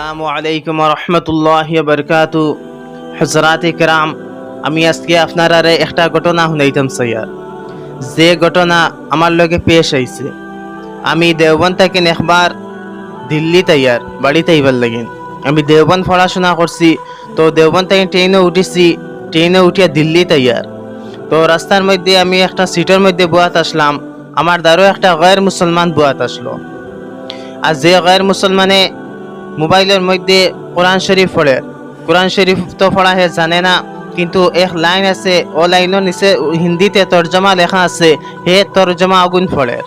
আসসালামু আলাইকুম রহমতুল্লাহি বারকাতু। হযরত کرام, আমি আজকে আপনারারে একটা ঘটনা শুনাইতাম স্যার। যে ঘটনা আমার লগে পেশ আইছে, আমি দেওবন্দ থেকে একবার দিল্লি তৈয়ার বাড়িতে আইবার লাগিন। আমি দেওবন্দ পড়াশোনা করছি, তো দেওবন্দ থেকে ট্রেনে উঠেছি, ট্রেনে উঠিয়া দিল্লি তৈয়ার। তো রাস্তার মধ্যে আমি একটা সিটের মধ্যে বয়াত আসলাম, আমার দ্বারও একটা গैर মুসলমান বয়াত আসলো। আর যে গैर মুসলমানে মোবাইলের মধ্যে কোরআন শরীফ পড়ে, কোরআন শরীফ তো পড়া হে জানে না, কিন্তু এক লাইন আছে, ও লাইনের নিচে হিন্দিতে তর্জমা লেখা আছে, হে তর্জমা আগুন পড়ে।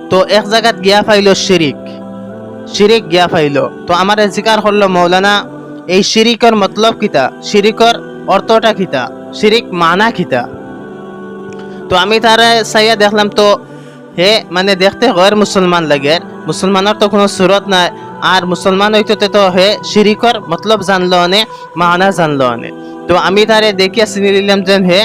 তো এক জায়গাত গিয়া পাইল শিরিক, শিরিক গিয়া পাইল। তো আমার জিকার করলো মৌলানা, এই শিরিকর মতলব কিতা, শিরিকর অর্থটা কিতা, শিরিক মানা কিতা। তো আমি তারা চাইয়া দেখলাম, তো হে মানে দেখতে গैर মুসলমান লাগে, মুসলমানের তো কোনো সুরত নাই। আর মুসলমান হইতে তো হে শিরিকর মতলব জানলো অনে, মানা জানলো অনে। তো আমি তারে দেখিয়া চিনি দিলাম যে হে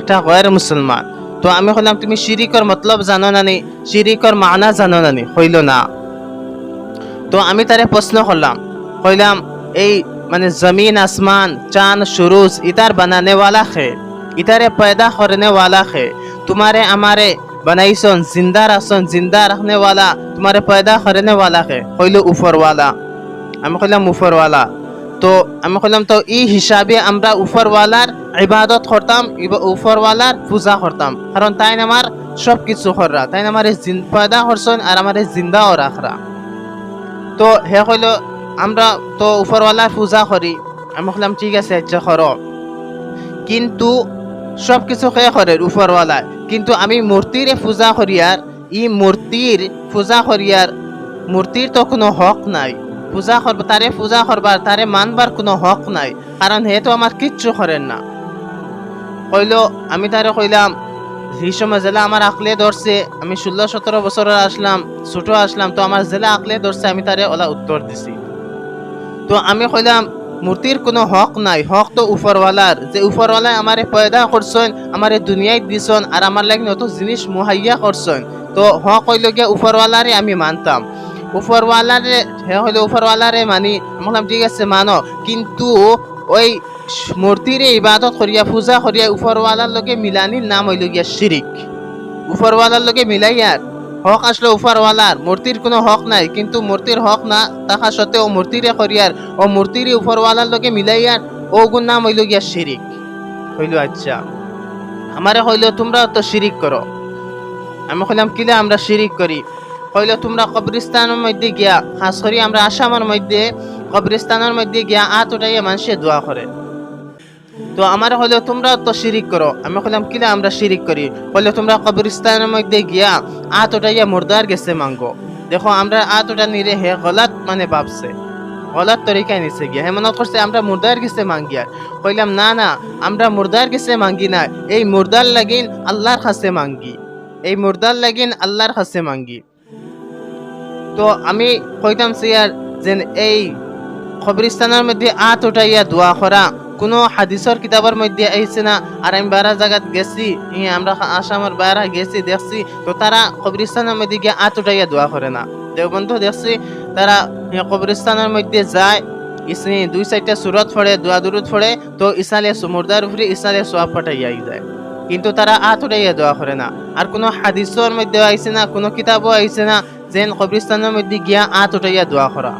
এটা গैर মুসলমান। তো আমি বললাম, তুমি শিরিকর মতলব জানো নানি, শিরিকর মানা জানো নানি? হইল না। তো আমি তারে প্রশ্ন করলাম, কইলাম এই মানে জমিন আসমান চাঁদ সুরজ ইতার বানানে वाला है, इतारे पैदा करने वाला है, तुम्हारे हमारे बनाइसन जिंदा रसन, जिंदा रखने वाला, तुम्हारे पैदा करने वाला है, কইলো উপর वाला। আমি কইলাম উপর वाला। তো আমি কইলাম, তো এই হিসাবে আমরা উপর वालाর ইবাদত করতাম, উপর वालाর পূজা করতাম, কারণ তাই আমার সব কিছু কররা, তাই আমার পয়দা করছেন আর আমার জিন্দাও রাখরা। তো হে কইলো আমরা তো উপর वालाর পূজা করি। আমি কইলাম ঠিক আছে, আচ্ছা করো, কিন্তু সব কিছু খেয়ে করে উপরওয়ালা, কিন্তু আমি মূর্তির পূজা করিয়ার, ই মূর্তির পূজা করিয়ার, মূর্তির তো কোনো হক নাই, পূজা করব তারে পূজা করবার তারে মানবার কোনো হক নাই, কারণ হে তো আমার কিচ্ছু করেন না। কইলো, আমি তারে কইলাম, এই সময় জেলা আমার আকলে ধরছে, আমি 16-17 বছরের আসলাম, ছোট আসলাম, তো আমার জেলা আকলে ধরছে, আমি তারে ওলা উত্তর দিছি। তো আমি কইলাম মূর্তির কোনো হক নাই, হক তো উপরওয়ালার, যে উপরওয়ালা আমারে পয়দা করছেন, আমারে দুনিয়ায় দিছেন, আর আমার লাগে নতুন জিনিস মুহাইয়া করছেন। তো হক হইল গিয়া উপরওয়ালারে আমি মানতাম, উপরওয়ালারে হে হইলো উপরওয়ালারে মানি। আমি বললাম ঠিক আছে মানো, কিন্তু ওই মূর্তিরে ইবাদত করিয়া পূজা করিয়া উপরওয়ালার লগে মিলানির নাম হইল গিয়া শিরিক। উপরওয়ালার লগে মিলাইয়ার হক আসলে উপরওয়ালার, মূর্তির কোনো হক নাই, কিন্তু মূর্তির হক না থাকা সত্ত্বেও মূর্তিরে করিয়ার ও মূর্তির উপরওয়ালার লগে মিলাইয়ার, ওগুন নাম হইল গিয়া শিরিক। হইল আচ্ছা, আমারে হইল তোমরা তো শিরিক করো। আমি কইলাম কিলা আমরা শিরিক করি? হইল তোমরা কবরস্থানের মধ্যে গিয়া, খাস করি আমরা আসামের মধ্যে কবরস্থানের মধ্যে গিয়া আত উঠাইয়া মানুষে দোয়া করে। তো আমার হইলো তোমরা তো শিরিক করো। আমি কইলাম কিলা আমরা শিরিক করি? হইলো তোমরা কবরস্থানের মধ্যে গিয়া আত উঠাইয়া মুর্দার গেছে মাঙ্গো। দেখো আমরা আত উঠা নিরে হে গলত মানে ভাবছে, গলত তরিকায় নিছে গিয়া, হে মনে করছে আমরা মুর্দার গেছে মাঙ্গিয়া। কইলাম না না, আমরা মুর্দার গেছে মাঙ্গি না, এই মুর্দার লাগিন আল্লাহর কাছে মাঙ্গি, এই মুর্দার লাগিন আল্লাহর কাছে মাঙ্গি। তো আমি কইতাম সিয়ার যে এই কবরস্থানের মধ্যে আত উঠাইয়া দোয়া করা কোনো হাদিসের কিতাবের মধ্যে আইছে না। আর আমি বাইরে জায়গাত গেছি, আমরা আসামের বাইরে গেছি, দেখছি তো তারা কবরস্থানের মধ্যে গিয়ে আত উঠাইয়া দোয়া করে না। দেওবন্ধ দেখছি তারা কবরস্থানের মধ্যে যায়, ইসনি 2-4টা সূরত পড়ে, দোয়া দুরুদ পড়ে, তো ইসালে মুর্দার উপরে ইসালে সওয়াব পাঠাইয়া যায়, কিন্তু তারা আত উঠাইয়া দোয়া করে না। আর কোনো হাদিসের মধ্যে আইছে না, কোনো কিতাবও আইছে না যেন কবরস্থানের মধ্যে গিয়া আত উঠাইয়া দোয়া করা।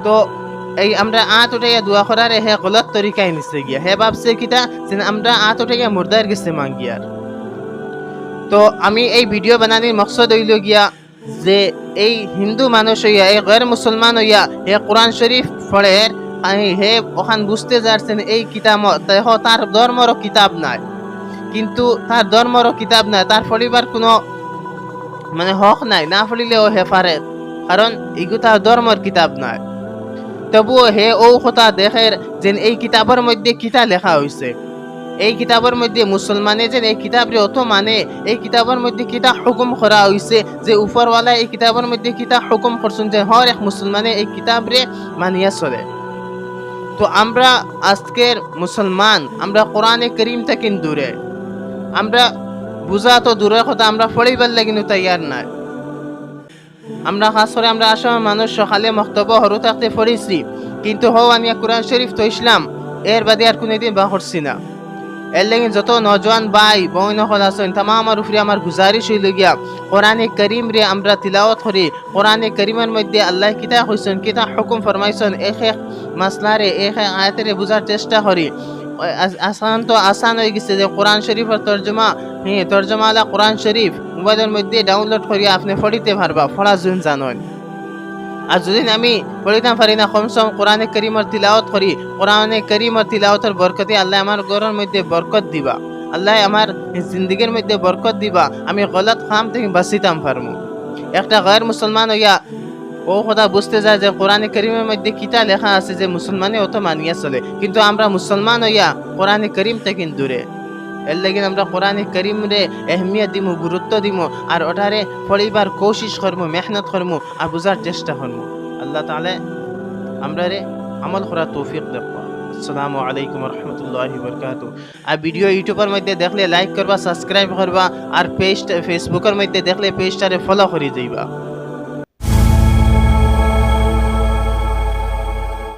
তো এই আমরা আত উঠাইয়া দোয়া করার হে গলত তরিকায় নিছে গিয়া, হে ভাবছে কিটা যে আমরা আত উঠাইয়া মুর্দার গেছে মাঙ্গিয়ার। তো আমি এই ভিডিও বানানির মকসদ হইল গিয়া যে এই হিন্দু মানুষ হইয়া, এই গैर মুসলমান হইয়া হে কোরআন শরীফ পড়ে, হে ওখান বুঝতে যাচ্ছেন এই কিতাব দেখো তার ধর্মরও কিতাব নাই, কিন্তু তার ধর্মরও কিতাব নাই, তার পড়িবার কোনো মানে হক নাই, না পড়িলেও হে পারে, কারণ এগুলো তার ধর্মর কিতাব নাই। তবুও হে ও কথা দেখে যে এই কিতাবের মধ্যে কিতা লেখা হয়েছে, এই কিতাবের মধ্যে মুসলমানে যেন এই কিতাবরে অত মানে, এই কিতাবের মধ্যে কিতা হুকুম করা হয়েছে, যে উপরওয়ালা এই কিতাবের মধ্যে কিতা হুকুম করছেন যে হর এক মুসলমানে এই কিতাবরে মানিয়া চলে। তো আমরা আজকের মুসলমান, আমরা কোরআনে করিম থেকে দূরে, আমরা বুঝা তো দূরের কথা, আমরা পড়িবার লাগিনও তৈয়ার নাই। আমরা খাস করে আমরা আসামের মানুষ সকালে মক্তব্য হরু থাকতে পড়েছি, কিন্তু আমি কোরআন শরীফ তো ইসলাম এর বাদে আর কোনোদিন বা করছি না। এর লেগে যত নজওয়ান ভাই বোন হল আছেন তামা আমার উপরে আমার গুজারিশ হইল গিয়া কোরআনে করিম রে আমরা তিলাওয়াত করি। কোরআনে করিমের মধ্যে আল্লাহ কিতা কইছেন, কিতা হুকুম ফরমাইছেন, এক এক মাসলারে এক এক আয়াতেরে বুঝার চেষ্টা করি। আসান তো আসান হয়ে গেছে যে কোরআন শরীফের তর্জমা, তর্জমা আলা কোরআন শরীফ মোবাইলের মধ্যে ডাউনলোড করিয়া আপনি পড়িতে পারবা, পড়া জুন জানেন। আর যদি আমি পড়িতাম পারি না, কমসম কোরআনে করিমর তিলাওয়াত করি, কোরআনে করিমর তিলাওয়াতের বরকতে আল্লাহ আমার ঘরের মধ্যে বরকত দিবা, আল্লাহ আমার জিন্দগির মধ্যে বরকত দিবা, আমি গলত কাম থেকে বাঁচিতাম পারমু। একটা গैर মুসলমান হইয়া ও কথা বুঝতে যায় যে কোরআনে করিমের মধ্যে কিতা লেখা আছে যে মুসলমানে অত মানিয়া চলে, কিন্তু আমরা মুসলমান হইয়া কোরআনে করিম থেকে দূরে। এর লাগি আমরা কোরআনে করিম রে এহমিয়ত দিমু, গুরুত্ব দিমু, আর ওটারে পড়িবার কোশিশ করমু, মেহনত করমু, আর বুঝার চেষ্টা করমু। আল্লাহ তাআলা আমরা রে আমল করার তৌফিক দেব। আসসালামু আলাইকুম রহমতুল্লাহি বারাকাতুহু। আর ভিডিও ইউটিউবের মধ্যে দেখলে লাইক করবা, সাবস্ক্রাইব করবা, আর পেজটা ফেসবুকের মধ্যে দেখলে পেজটারে ফলো করে যাইবা।